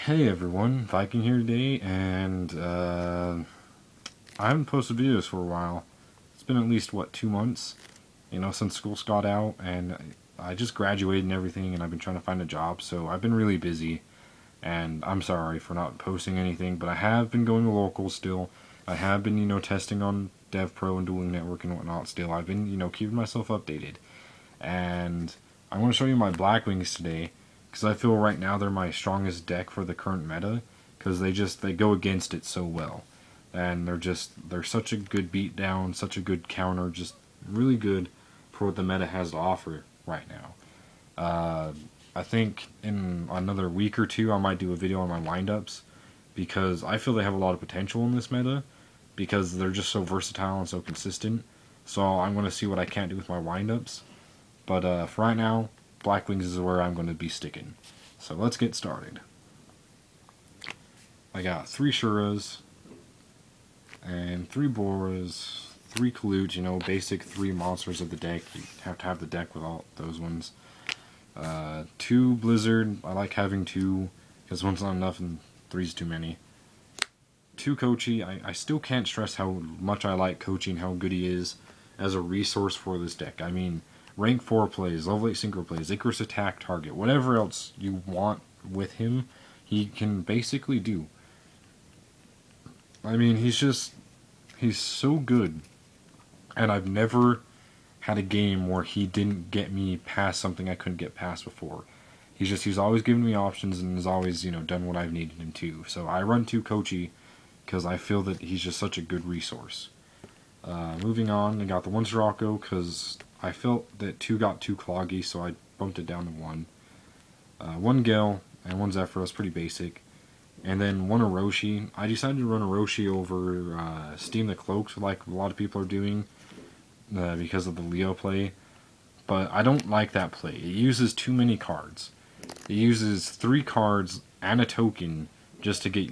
Hey everyone, Viking here today, and I haven't posted videos for a while. It's been at least, 2 months, since school's got out, and I just graduated and everything, and I've been trying to find a job, so I've been really busy, and I'm sorry for not posting anything, but I have been going to locals still. I have been, testing on DevPro and Dueling Network and whatnot still. I've been, keeping myself updated, and I want to show you my Blackwings today, because I feel right now they're my strongest deck for the current meta, because they go against it so well, and they're such a good beatdown, such a good counter, just really good for what the meta has to offer right now. I think in another week or two I might do a video on my windups, because I feel they have a lot of potential in this meta, because they're just so versatile and so consistent. So I'm going to see what I can't do with my windups. But for right now, Blackwings is where I'm going to be sticking. So let's get started. I got 3 Shuras, and 3 Boras, 3 Kalutes, basic 3 monsters of the deck. You have to have the deck with all those ones. 2 Blizzard, I like having 2, because 1's not enough and 3's too many. 2 Kochi, I still can't stress how much I like Kochi and how good he is as a resource for this deck. I mean, rank 4 plays, level 8 synchro plays, Icarus attack target, whatever else you want with him, he can basically do. I mean, he's so good, and I've never had a game where he didn't get me past something I couldn't get past before. He's always given me options and has always, done what I've needed him to. So I run 2 Kochi because I feel that he's just such a good resource. Moving on, I got the 1 Sirocco because I felt that 2 got too cloggy, so I bumped it down to 1. 1 Gale and 1 Zephyros, pretty basic. And then 1 Orochi. I decided to run Orochi over Steam the Cloaks, like a lot of people are doing, because of the Leo play. But I don't like that play. It uses too many cards. It uses 3 cards and a token just to get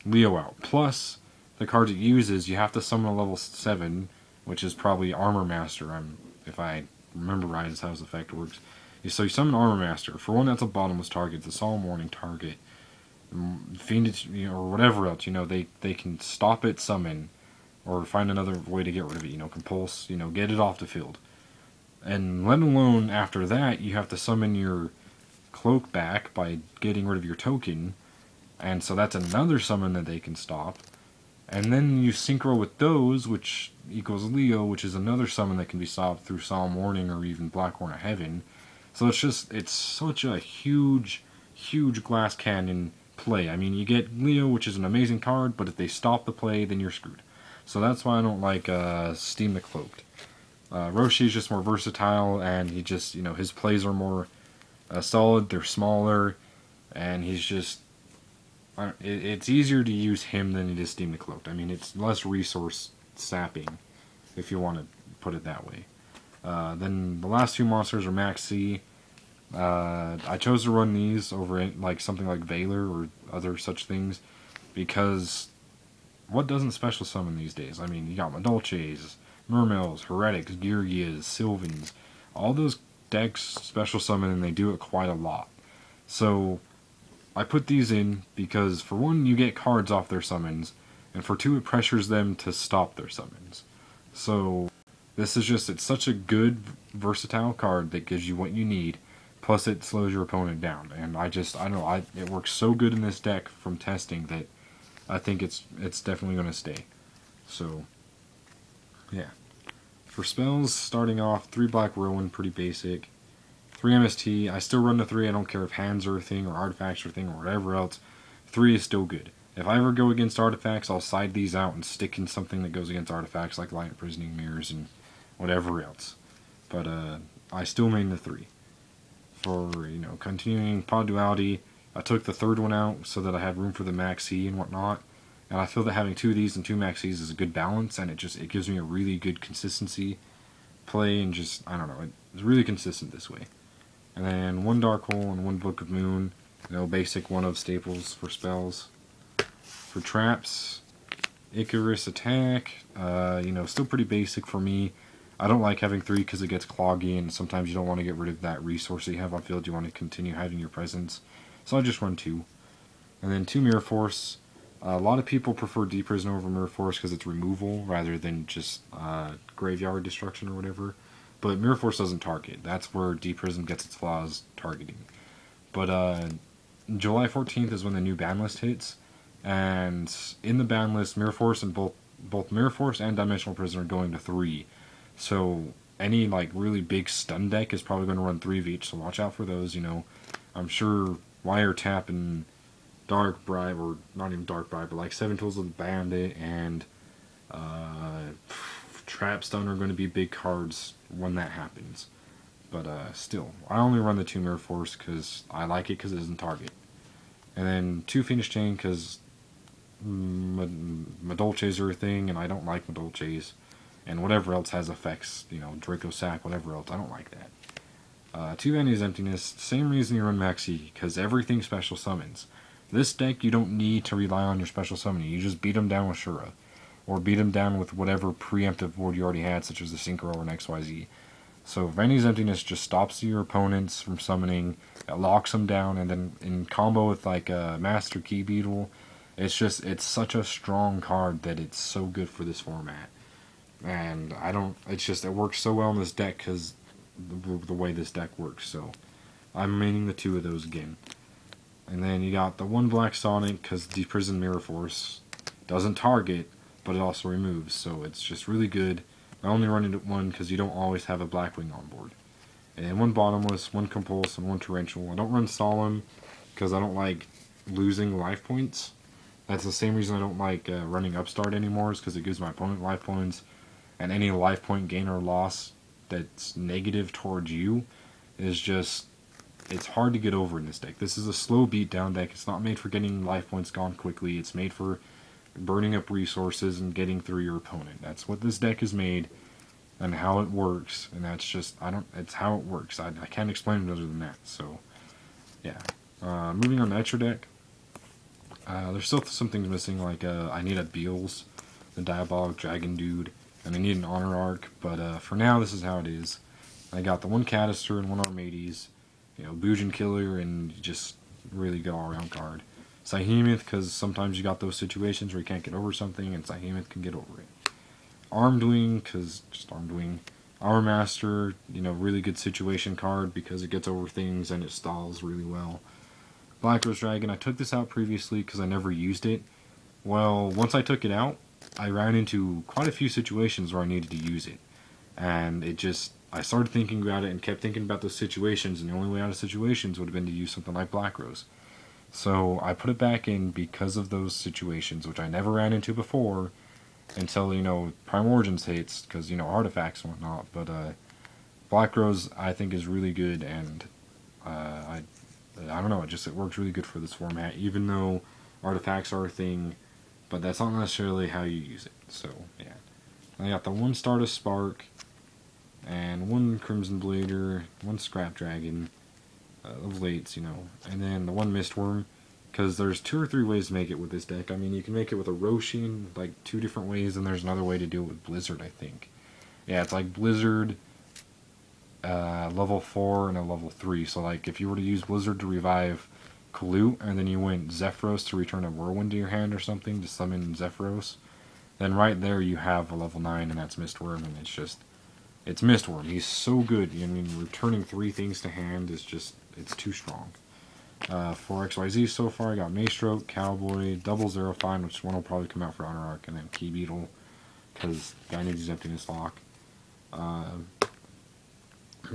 Leo out. Plus, the cards it uses, you have to summon a level 7, which is probably Armor Master, if I remember right, is how his effect works. So you summon Armor Master. For one, that's a bottomless target, the Solemn Warning target, Fiend, or whatever else, they can stop it, summon, or find another way to get rid of it, compulse, get it off the field. And let alone after that, you have to summon your cloak back by getting rid of your token, and so that's another summon that they can stop. And then you synchro with those, which equals Leo, which is another summon that can be stopped through Solemn Warning or even Blackhorn of Heaven. So it's such a huge, huge glass cannon play. I mean, you get Leo, which is an amazing card, but if they stop the play, then you're screwed. So that's why I don't like Steam the Cloaked. Roshi is just more versatile, and he just, his plays are more solid, they're smaller, and he's just... it's easier to use him than it is Steam the Cloaked. I mean, it's less resource sapping, if you want to put it that way. Then the last 2 monsters are Max C. I chose to run these over something like Valor or other such things, because what doesn't special summon these days? I mean, you got Madolches, Murmils, Heretics, Girgias, Sylvans. All those decks special summon, and they do it quite a lot. So I put these in because, for one, you get cards off their summons, and for 2, it pressures them to stop their summons. So this is it's such a good, versatile card that gives you what you need, plus it slows your opponent down. And I don't know, it works so good in this deck from testing that I think it's definitely going to stay. So, yeah. For spells, starting off, 3 Black Rowan, pretty basic. 3 MST, I still run the 3, I don't care if hands are a thing, or artifacts are a thing, or whatever else. 3 is still good. If I ever go against artifacts, I'll side these out and stick in something that goes against artifacts, like Light Imprisoning Mirrors and whatever else. But I still main the 3. For, continuing Pod Duality, I took the 3rd one out so that I had room for the Max C and whatnot. And I feel that having 2 of these and 2 Max Cs is a good balance, and it gives me a really good consistency play, and I don't know, it's really consistent this way. And then 1 Dark Hole and 1 Book of Moon, basic 1 of staples for spells. For traps, Icarus attack, still pretty basic for me. I don't like having 3 because it gets cloggy, and sometimes you don't want to get rid of that resource that you have on field. You want to continue having your presence. So I just run 2. And then 2 Mirror Force. A lot of people prefer Deep Prison over Mirror Force because it's removal rather than just graveyard destruction or whatever. But Mirror Force doesn't target. That's where Deep Prison gets its flaws, targeting. But July 14th is when the new ban list hits. And in the ban list, Mirror Force and both Mirror Force and Dimensional Prison are going to 3. So any like really big stun deck is probably going to run 3 of each. So watch out for those. You know, I'm sure Wiretap and Dark Bribe, or not even Dark Bribe, but like 7 Tools of the Bandit and Trap Stun are going to be big cards when that happens. But still, I only run the 2 Mirror Force because I like it because it doesn't target. And then 2 Phoenix Chain because Madolches are a thing, and I don't like Madolches. And whatever else has effects, you know, Draco Sack, whatever else, I don't like that. 2 Vanity's Emptiness, same reason you run Maxi, because everything special summons. This deck, you don't need to rely on your special summoning. You just beat them down with Shura. Or beat them down with whatever preemptive board you already had, such as the Synchro or an XYZ. So Vanity's Emptiness just stops your opponents from summoning, it locks them down, and then in combo with like a Master Key Beetle, it's such a strong card that it's so good for this format. And it works so well in this deck because the way this deck works. So I'm maining the 2 of those again. And then you got the 1 Black Sonic because Deep Prison Mirror Force doesn't target, but it also removes. So it's just really good. I only run it at 1 because you don't always have a Blackwing on board. And 1 Bottomless, 1 Compulse, and 1 Torrential. I don't run Solemn because I don't like losing life points. That's the same reason I don't like running Upstart anymore, is because it gives my opponent life points. And any life point gain or loss that's negative towards you is just, it's hard to get over in this deck. This is a slow beatdown deck. It's not made for getting life points gone quickly. It's made for burning up resources and getting through your opponent. That's what this deck is made and how it works. And that's just, it's how it works. I can't explain it other than that. So, yeah. Moving on to Extra Deck. There's still some things missing, like I need a Beals, the Diabolic Dragon Dude, and I need an Honor Arc, but for now this is how it is. I got the 1 Canister and 1 Armades, you know, Boujin Killer, and just really good all-around card. Sahemoth, because sometimes you got those situations where you can't get over something, and Sahemoth can get over it. Armed Wing, because just Armed Wing. Armor Master, you know, really good situation card because it gets over things and it stalls really well. Black Rose Dragon, I took this out previously because I never used it. Well, once I took it out, I ran into quite a few situations where I needed to use it. And I started thinking about it and kept thinking about those situations, and the only way out of situations would have been to use something like Black Rose. So I put it back in because of those situations, which I never ran into before until, you know, Prime Origins hits, because, you know, artifacts and whatnot. But Black Rose, I think, is really good, and I don't know, it works really good for this format, even though artifacts are a thing, but that's not necessarily how you use it. So, yeah. I got the 1 Stardust Spark, and 1 Crimson Blader, 1 Scrap Dragon, of lates, you know, and then the 1 Mistworm, because there's 2 or 3 ways to make it with this deck. I mean, you can make it with a Roshin, like 2 different ways, and there's another way to do it with Blizzard, I think. Yeah, it's like Blizzard, level 4 and a level 3. So like if you were to use Blizzard to revive Kalut, and then you went Zephyros to return a Whirlwind to your hand or something to summon Zephyros, then right there you have a level 9, and that's Mistworm, and it's Mistworm. He's so good. I mean, returning 3 things to hand is just, it's too strong. For XYZ so far, I got Maestroke, Cowboy, Double Zero Fine, which one will probably come out for Honor Arc, and then Key Beetle, because guy needs his Emptiness Lock. I'm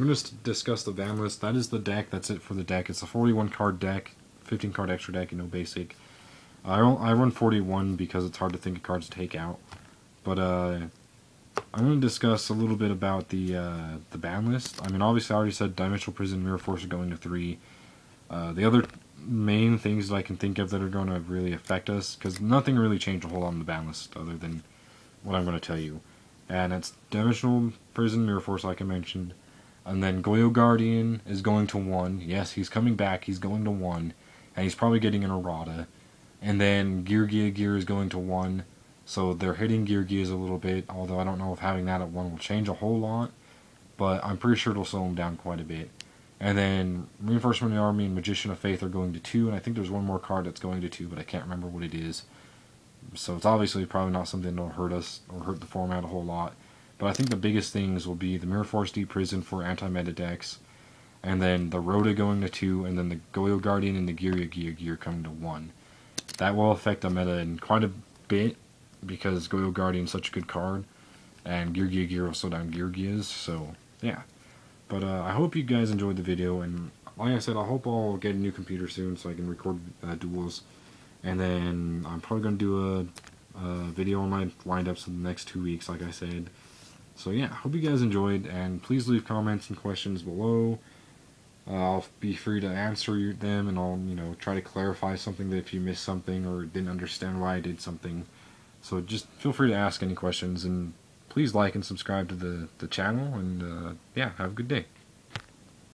going to discuss the ban list. That is the deck. That's it for the deck. It's a 41 card deck, 15 card extra deck, and no basic. I run 41 because it's hard to think of cards to take out. But I'm going to discuss a little bit about the ban list. I mean, obviously I already said Dimensional Prison, Mirror Force are going to 3. The other main things that I can think of that are going to really affect us, because nothing really changed a whole lot on the ban list other than what I'm going to tell you. And it's Dimensional Prison, Mirror Force, like I mentioned. And then Goyo Guardian is going to 1. Yes, he's coming back. He's going to 1. And he's probably getting an errata. And then Gear Gear is going to 1. So they're hitting Gear Gears a little bit. Although I don't know if having that at 1 will change a whole lot. But I'm pretty sure it'll slow him down quite a bit. And then Reinforcement of the Army and Magician of Faith are going to 2, and I think there's one more card that's going to 2, but I can't remember what it is. So it's obviously probably not something that'll hurt us or hurt the format a whole lot. But I think the biggest things will be the Mirror Force Deep Prison for anti-meta decks, and then the Rhoda going to 2, and then the Goyo Guardian and the Gear coming to 1. That will affect the meta in quite a bit, because Goyo Guardian is such a good card, and Gear will slow down Gears, so yeah. But I hope you guys enjoyed the video, and like I said, I hope I'll get a new computer soon so I can record duels. And then I'm probably going to do a video on my windups in the next 2 weeks, like I said. So yeah, hope you guys enjoyed, and please leave comments and questions below. I'll be free to answer them, and I'll try to clarify something that if you missed something or didn't understand why I did something. So just feel free to ask any questions, and please like and subscribe to the channel, and yeah, have a good day.